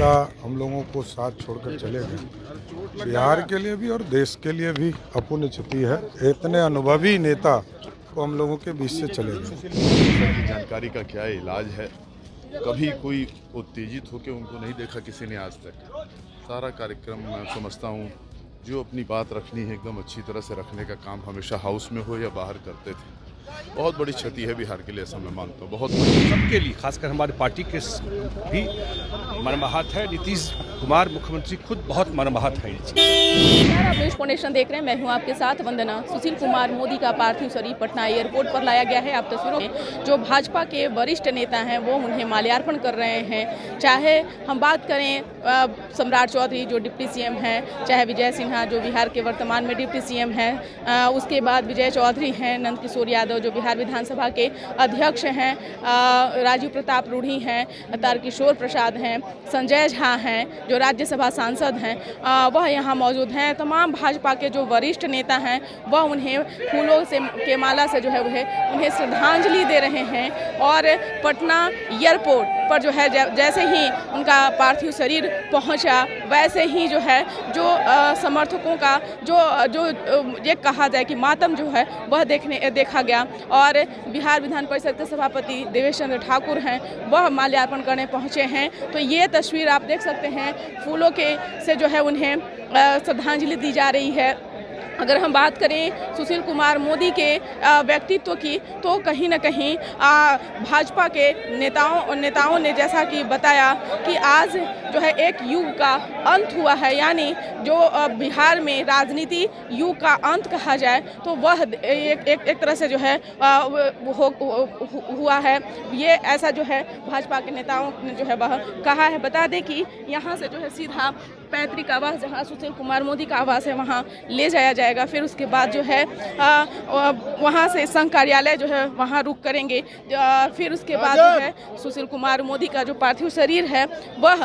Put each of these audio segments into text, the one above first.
नेता हम लोगों को साथ छोड़कर चले गए। बिहार के लिए भी और देश के लिए भी अपूर्व क्षति है। इतने अनुभवी नेता को हम लोगों के बीच से चले गए। की जानकारी का क्या इलाज है? कभी कोई उत्तेजित होकर उनको नहीं देखा किसी ने आज तक। सारा कार्यक्रम मैं समझता हूँ जो अपनी बात रखनी है एकदम अच्छी तरह से रखने का काम हमेशा हाउस में हो या बाहर करते थे। बहुत बड़ी क्षति है बिहार के लिए, ऐसा मैं मानता हूँ। बहुत सबके लिए, खासकर हमारी पार्टी के भी मर्माहत है। नीतीश कुमार मुख्यमंत्री खुद बहुत मर्माहत है। आप न्यूज़ फाउंडेशन देख रहे हैं, मैं हूं आपके साथ वंदना। सुशील कुमार मोदी का पार्थिव शरीर पटना एयरपोर्ट पर लाया गया है। आप तस्वीरों में जो भाजपा के वरिष्ठ नेता हैं वो उन्हें माल्यार्पण कर रहे हैं। चाहे हम बात करें सम्राट चौधरी जो डिप्टी सीएम हैं, चाहे विजय सिन्हा जो बिहार के वर्तमान में डिप्टी सीएम हैं, उसके बाद विजय चौधरी हैं, नंद किशोर यादव जो बिहार विधानसभा के अध्यक्ष हैं, राजीव प्रताप रूढ़ी हैं, तारकिशोर प्रसाद हैं, संजय झा हैं जो राज्यसभा सांसद हैं, वह यहाँ मौजूद हैं। तमाम भाजपा के जो वरिष्ठ नेता हैं वह उन्हें फूलों से के माला से जो है वह उन्हें श्रद्धांजलि दे रहे हैं। और पटना एयरपोर्ट पर जो है जैसे ही उनका पार्थिव शरीर पहुंचा वैसे ही जो है जो समर्थकों का जो ये कहा जाए कि मातम जो है वह देखा गया। और बिहार विधान परिषद के सभापति देवेश चंद्र ठाकुर हैं, वह माल्यार्पण करने पहुंचे हैं। तो ये तस्वीर आप देख सकते हैं, फूलों के से जो है उन्हें श्रद्धांजलि दी जा रही है। अगर हम बात करें सुशील कुमार मोदी के व्यक्तित्व की, तो कहीं ना कहीं भाजपा के नेताओं ने जैसा कि बताया कि आज जो है एक युग का अंत हुआ है, यानी जो बिहार में राजनीति युग का अंत कहा जाए तो वह एक तरह से जो है हुआ है। ये ऐसा जो है भाजपा के नेताओं ने जो है वह कहा है। बता दें कि यहाँ से जो है सीधा पैतृक आवास जहाँ सुशील कुमार मोदी का आवास है वहाँ ले जाया जाएगा। फिर उसके बाद जो है वहाँ से संघ कार्यालय जो है वहाँ रुक करेंगे। फिर उसके बाद जो है सुशील कुमार मोदी का जो पार्थिव शरीर है वह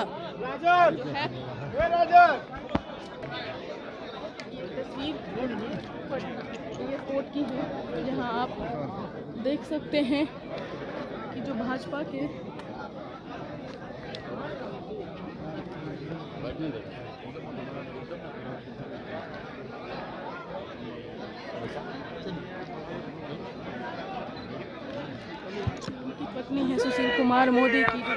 एयरपोर्ट की है, जहाँ आप देख सकते हैं कि जो भाजपा के पत्नी है सुशील कुमार मोदी की जो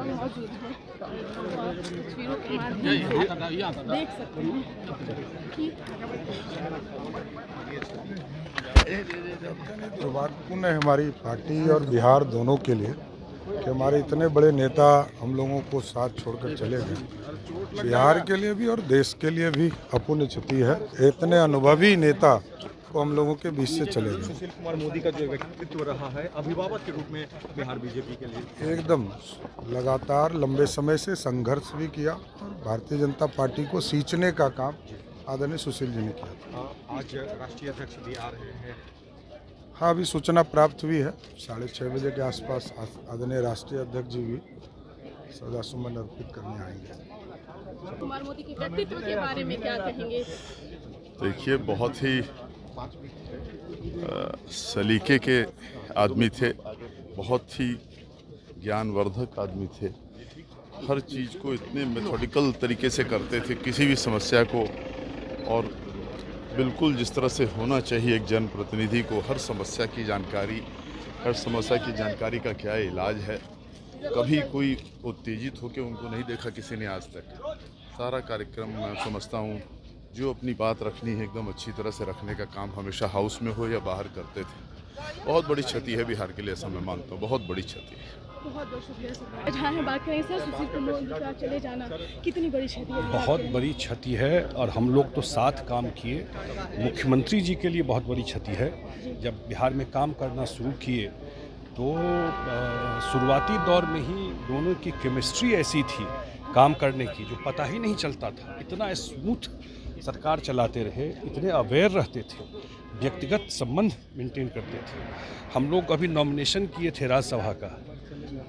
मौजूद है, तस्वीरों के माध्यम से देख सकते हैं कि दुर्भाग्यपूर्ण है हमारी पार्टी और बिहार दोनों के लिए कि हमारे इतने बड़े नेता हम लोगों को साथ छोड़कर चले गए। बिहार के लिए भी और देश के लिए भी अपूर्व क्षति है। इतने अनुभवी नेता को हम लोगों के बीच से चले गए। सुशील कुमार मोदी का जो व्यक्तित्व रहा है अभिभावक के रूप में बिहार बीजेपी के लिए एकदम लगातार लंबे समय से संघर्ष भी किया और भारतीय जनता पार्टी को सींचने का काम आदरणीय सुशील जी ने किया। आज राष्ट्रीय अध्यक्ष भी आ रहे हैं। हाँ, अभी सूचना प्राप्त हुई है, 6:30 बजे के आसपास आदरणीय राष्ट्रीय अध्यक्ष जी भी श्रद्धासुमन अर्पित करने आएंगे। कुमार मोदी के व्यक्तित्व के बारे में क्या कहेंगे? देखिए, बहुत ही सलीके के आदमी थे, बहुत ही ज्ञानवर्धक आदमी थे। हर चीज़ को इतने मेथोडिकल तरीके से करते थे, किसी भी समस्या को, और बिल्कुल जिस तरह से होना चाहिए एक जनप्रतिनिधि को, हर समस्या की जानकारी का क्या इलाज है। कभी कोई उत्तेजित होकर उनको नहीं देखा किसी ने आज तक। सारा कार्यक्रम मैं समझता हूँ जो अपनी बात रखनी है एकदम अच्छी तरह से रखने का काम हमेशा हाउस में हो या बाहर करते थे। बहुत बड़ी क्षति है बिहार के लिए, ऐसा मैं मानता हूँ। बहुत बड़ी क्षति है। बहुत बहुत शुक्रिया सर। जहाँ बात करें सर, सुशील कुमार मोदी का चले जाना कितनी बड़ी क्षति है? बहुत बड़ी क्षति है, और हम लोग तो साथ काम किए। मुख्यमंत्री जी के लिए बहुत बड़ी क्षति है। जब बिहार में काम करना शुरू किए तो शुरुआती दौर में ही दोनों की केमिस्ट्री ऐसी थी काम करने की, जो पता ही नहीं चलता था। इतना स्मूथ सरकार चलाते रहे, इतने अवेयर रहते थे, व्यक्तिगत संबंध मेंटेन करते थे। हम लोग अभी नॉमिनेशन किए थे राज्यसभा का,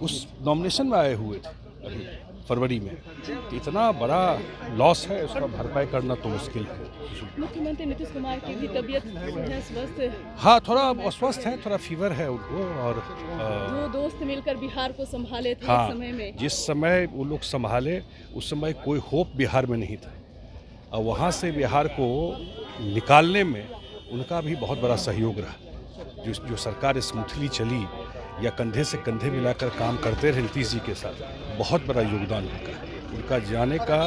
उस नॉमिनेशन में आए हुए थे अभी फरवरी में। तो इतना बड़ा लॉस है, उसका भरपाई करना तो मुश्किल है। मुख्यमंत्री नीतीश कुमार की भी तबीयत है स्वस्थ, हाँ, थोड़ा अस्वस्थ है, थोड़ा फीवर है उनको। और जो दोस्त मिलकर बिहार को संभाले थे हाँ, उस समय में, जिस समय वो लोग संभाले उस समय कोई होप बिहार में नहीं था, और वहाँ से बिहार को निकालने में उनका भी बहुत बड़ा सहयोग रहा। जो सरकार स्मूथली चली या कंधे से कंधे मिलाकर काम करते रहे नीतीश जी के साथ, बहुत बड़ा योगदान उनका जाने का।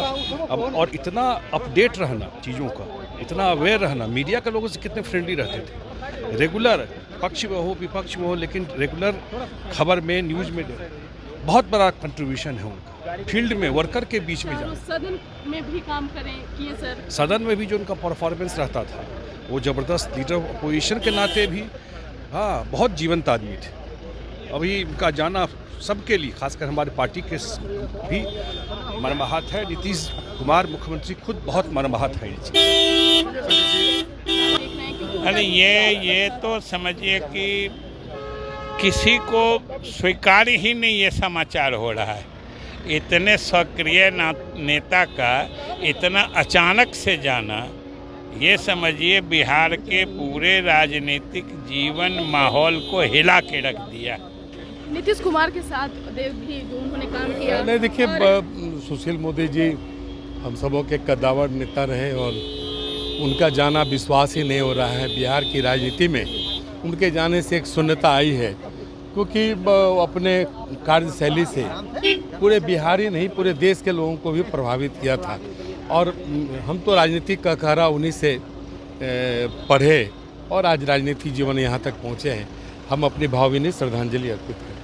अब और इतना अपडेट रहना चीज़ों का, इतना अवेयर रहना, मीडिया के लोगों से कितने फ्रेंडली रहते थे, रेगुलर पक्ष में हो विपक्ष में हो, लेकिन रेगुलर खबर में न्यूज़ में बहुत बड़ा कंट्रीब्यूशन है उनका। फील्ड में वर्कर के बीच में जाना, सदन में भी काम करें किए सर, सदन में भी जो उनका परफॉर्मेंस रहता था, वो ज़बरदस्त लीडर अपोजिशन के नाते भी, हाँ, बहुत जीवंत आदमी थे। अभी उनका जाना सबके लिए, खासकर हमारे पार्टी के भी मर्माहत है। नीतीश कुमार मुख्यमंत्री खुद बहुत मर्माहत है। अरे ये तो समझिए कि किसी को स्वीकार ही नहीं ये समाचार हो रहा है। इतने सक्रिय नेता का इतना अचानक से जाना, ये समझिए बिहार के पूरे राजनीतिक जीवन माहौल को हिला के रख दिया। नीतीश कुमार के साथ देव भी जो उन्होंने काम किया, नहीं, देखिए, सुशील मोदी जी हम सबों के कद्दावर नेता रहे और उनका जाना विश्वास ही नहीं हो रहा है। बिहार की राजनीति में उनके जाने से एक शून्यता आई है, क्योंकि अपने कार्यशैली से पूरे बिहार ही नहीं पूरे देश के लोगों को भी प्रभावित किया था। और हम तो राजनीतिक का कहरा उन्हीं से पढ़े और आज राजनीतिक जीवन यहाँ तक पहुँचे हैं। हम अपनी भावभीनी श्रद्धांजलि अर्पित करें।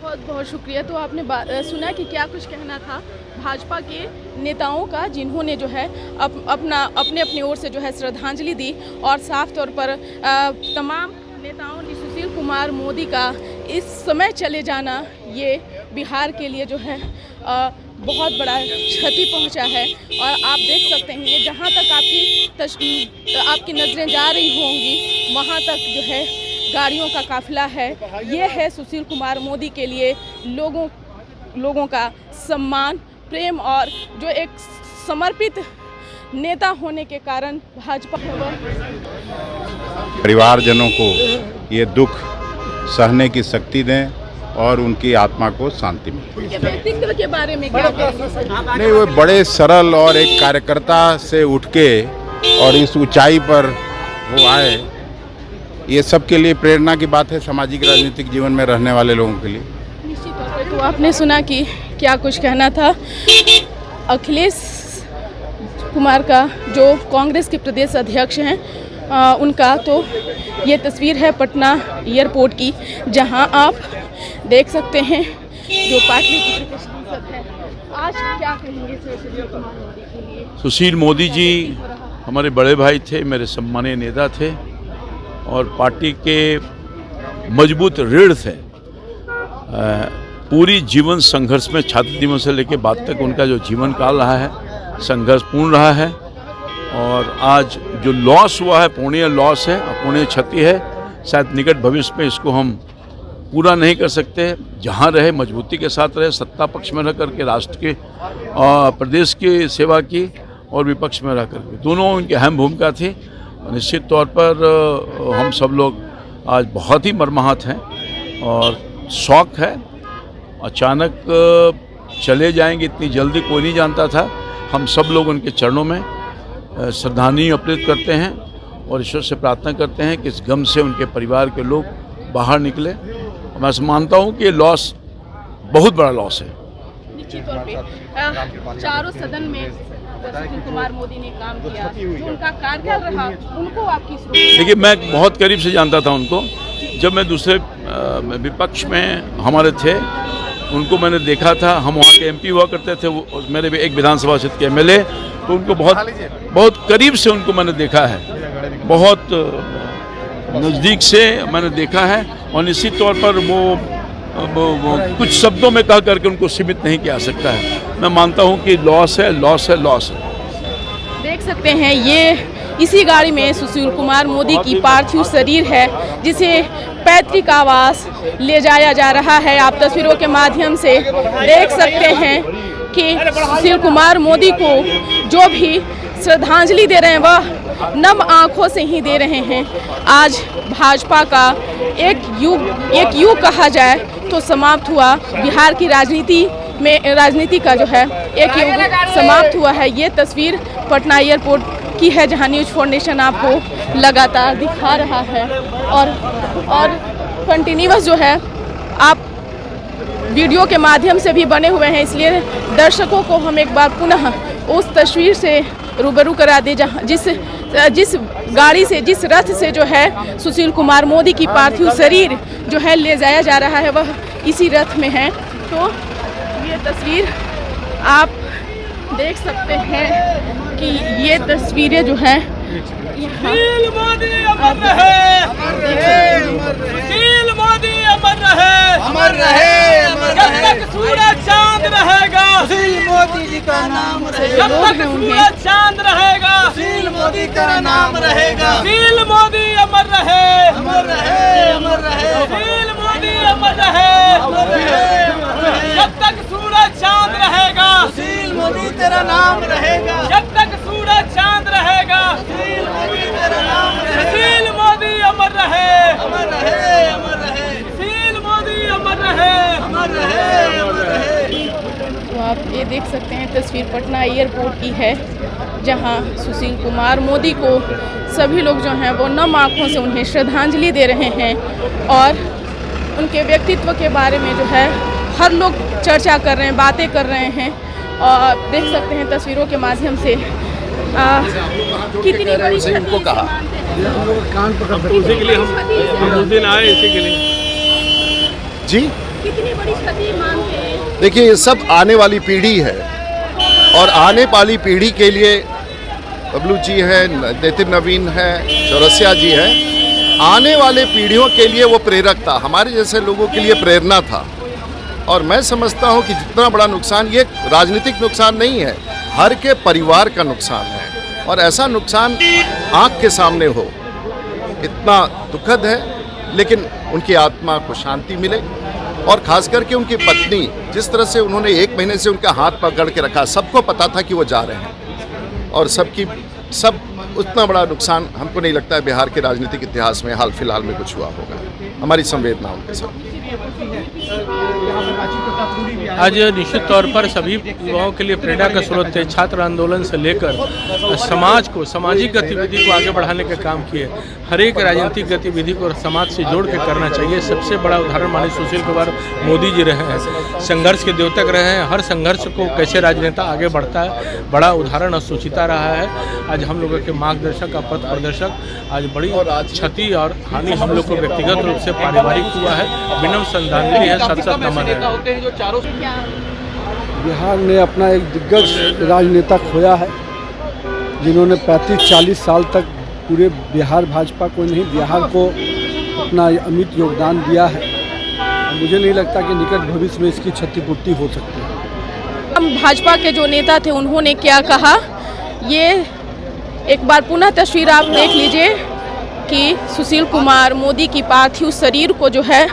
बहुत बहुत शुक्रिया। तो आपने सुना कि क्या कुछ कहना था भाजपा के नेताओं का, जिन्होंने जो है अपने ओर से जो है श्रद्धांजलि दी, और साफ तौर पर तमाम नेताओं ने सुशील कुमार मोदी का इस समय चले जाना, ये बिहार के लिए जो है बहुत बड़ा क्षति पहुंचा है। और आप देख सकते हैं, ये जहां तक आपकी नज़रें जा रही होंगी, वहां तक जो है गाड़ियों का काफिला है। ये है सुशील कुमार मोदी के लिए लोगों का सम्मान, प्रेम, और जो एक समर्पित नेता होने के कारण भाजपा परिवारजनों को ये दुख सहने की शक्ति दें और उनकी आत्मा को शांति मिले। व्यक्तित्व के बारे में क्या कहेंगे? नहीं, वो बड़े सरल और एक कार्यकर्ता से उठ के और इस ऊंचाई पर वो आए, ये सबके लिए प्रेरणा की बात है, सामाजिक राजनीतिक जीवन में रहने वाले लोगों के लिए। निश्चित तौर पे। तो आपने सुना कि क्या कुछ कहना था अखिलेश कुमार का, जो कांग्रेस के प्रदेश अध्यक्ष हैं, उनका। तो ये तस्वीर है पटना एयरपोर्ट की, जहां आप देख सकते हैं जो पाटलिपुत्र के सांसद हैं। आज क्या कहेंगे सुशील कुमार मोदी के लिए? सुशील मोदी जी हमारे बड़े भाई थे, मेरे सम्मानीय नेता थे और पार्टी के मजबूत रीढ़ थे। पूरी जीवन संघर्ष में, छात्र दिवस से लेकर बाद तक उनका जो जीवन काल रहा है संघर्षपूर्ण रहा है। और आज जो लॉस हुआ है, पुण्य लॉस है, अपुण्य क्षति है, शायद निकट भविष्य में इसको हम पूरा नहीं कर सकते। जहाँ रहे मजबूती के साथ रहे, सत्ता पक्ष में रह करके राष्ट्र के प्रदेश की सेवा की और विपक्ष में रह करके, दोनों उनकी अहम भूमिका थी। निश्चित तौर पर हम सब लोग आज बहुत ही मर्माहत हैं और शौक है। अचानक चले जाएंगे इतनी जल्दी कोई नहीं जानता था। हम सब लोग उनके चरणों में श्रद्धांजलि अर्पित करते हैं और ईश्वर से प्रार्थना करते हैं कि इस गम से उनके परिवार के लोग बाहर निकले। मैं मानता हूँ कि लॉस बहुत बड़ा लॉस है। निश्चित तौर पे चारों सदन में सुशील कुमार मोदी ने काम किया, जो उनका कार्यकाल रहा, उनको आपकी देखिए, मैं बहुत करीब से जानता था उनको। जब मैं दूसरे विपक्ष में हमारे थे, उनको मैंने देखा था। हम वहाँ के एमपी हुआ करते थे, वो मेरे भी एक विधानसभा क्षेत्र के एमएलए, तो उनको बहुत करीब से उनको मैंने देखा है, बहुत नज़दीक से मैंने देखा है। और निश्चित तौर पर वो कुछ शब्दों में कह करके उनको सीमित नहीं किया सकता है। मैं मानता हूँ कि लॉस है, लॉस है, लॉस है। देख सकते हैं, ये इसी गाड़ी में सुशील कुमार मोदी की पार्थिव शरीर है, जिसे पैतृक आवास ले जाया जा रहा है। आप तस्वीरों के माध्यम से देख सकते हैं कि सुशील कुमार मोदी को जो भी श्रद्धांजलि दे रहे हैं वह नम आंखों से ही दे रहे हैं। आज भाजपा का एक युग कहा जाए तो समाप्त हुआ। बिहार की राजनीति का जो है एक युग समाप्त हुआ है। ये तस्वीर पटना एयरपोर्ट की है जहां न्यूज़ फाउंडेशन आपको लगातार दिखा रहा है और कंटिन्यूअस जो है आप वीडियो के माध्यम से भी बने हुए हैं, इसलिए दर्शकों को हम एक बार पुनः उस तस्वीर से रूबरू करा दे जहाँ जिस गाड़ी से, जिस रथ से जो है सुशील कुमार मोदी की पार्थिव शरीर जो है ले जाया जा रहा है वह इसी रथ में है। तो ये तस्वीर आप देख सकते हैं कि ये तस्वीरें जो है सुशील मोदी अमर रहे, सुशील मोदी अमर रहे, अमर रहे, जब तक सूरज चांद रहेगा सुशील मोदी जी का नाम रहेगा, जब तक सूरज चांद रहेगा सुशील मोदी का नाम रहेगा, सुशील मोदी अमर रहे, अमर रहे, अमर रहे, सुशील मोदी अमर रहे, अमर रहे, जब तक सूरज चांद रहेगा सुशील मोदी तेरा नाम रहेगा, जब तक सूरज चांद रहेगा सुशील मोदी तेरा नाम रहेगा, सुशील मोदी अमर रहे, अमर रहे, अमर रहे, सुशील मोदी अमर रहे, अमर रहे, अमर रहे। तो आप ये देख सकते हैं तस्वीर पटना एयरपोर्ट की है जहां सुशील कुमार मोदी को सभी लोग जो हैं वो नम आँखों से उन्हें श्रद्धांजलि दे रहे हैं और उनके व्यक्तित्व के बारे में जो है हर लोग चर्चा कर रहे हैं, बातें कर रहे हैं। और देख सकते हैं तस्वीरों के माध्यम से कितनी बड़ी उसे इनको कहा उसी के लिए हम उस दिन आए इसी के लिए। जी कितनी बड़ी क्षति मानते हैं? देखिए ये सब आने वाली पीढ़ी है और आने वाली पीढ़ी के लिए बबलू जी है, नितिन नवीन है, चौरसिया जी है, आने वाले पीढ़ियों के लिए वो प्रेरक था, हमारे जैसे लोगों के लिए प्रेरणा था। और मैं समझता हूँ कि जितना बड़ा नुकसान ये राजनीतिक नुकसान नहीं है, हर के परिवार का नुकसान है और ऐसा नुकसान आँख के सामने हो इतना दुखद है। लेकिन उनकी आत्मा को शांति मिले और खास करके उनकी पत्नी, जिस तरह से उन्होंने 1 महीने से उनका हाथ पकड़ के रखा, सबको पता था कि वो जा रहे हैं और सब उतना बड़ा नुकसान हमको नहीं लगता है बिहार के राजनीतिक इतिहास में हाल फिलहाल में कुछ हुआ होगा। हमारी संवेदना उनके साथ। आज निश्चित तौर पर सभी युवाओं के लिए प्रेरणा का स्रोत थे। छात्र आंदोलन से लेकर समाज को, सामाजिक गतिविधि को आगे बढ़ाने का काम किए। हर एक राजनीतिक गतिविधि को समाज से जोड़ के करना चाहिए। सबसे बड़ा उदाहरण माननीय सुशील कुमार मोदी जी रहे हैं, संघर्ष के द्योतक रहे हैं। हर संघर्ष को कैसे राजनेता आगे बढ़ता है, बड़ा उदाहरण और सूचिता रहा है। आज हम लोगों के मार्गदर्शक और पथ प्रदर्शक, आज बड़ी क्षति और हानि हम लोग को व्यक्तिगत रूप से पारिवारिक हुआ है। विनम्र श्रद्धांजलि है, सत नमन है। बिहार ने अपना एक दिग्गज राजनेता खोया है, जिन्होंने 35-40 साल तक पूरे बिहार भाजपा को नहीं, बिहार को अपना अमिट योगदान दिया है। मुझे नहीं लगता कि निकट भविष्य में इसकी क्षतिपूर्ति हो सकती है। भाजपा के जो नेता थे उन्होंने क्या कहा, ये एक बार पुनः तस्वीर आप देख लीजिए कि सुशील कुमार मोदी की पार्थिव शरीर को जो है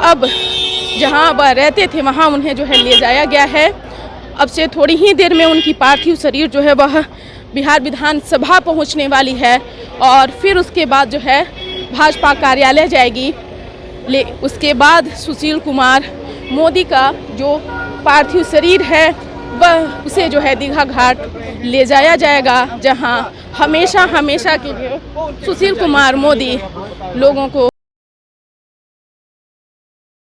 अब जहां वह रहते थे वहां उन्हें जो है ले जाया गया है। अब से थोड़ी ही देर में उनकी पार्थिव शरीर जो है वह बिहार विधानसभा पहुंचने वाली है और फिर उसके बाद जो है भाजपा कार्यालय जाएगी। उसके बाद सुशील कुमार मोदी का जो पार्थिव शरीर है वह उसे जो है दीघा घाट ले जाया जाएगा, जहां हमेशा के लिए सुशील कुमार मोदी लोगों को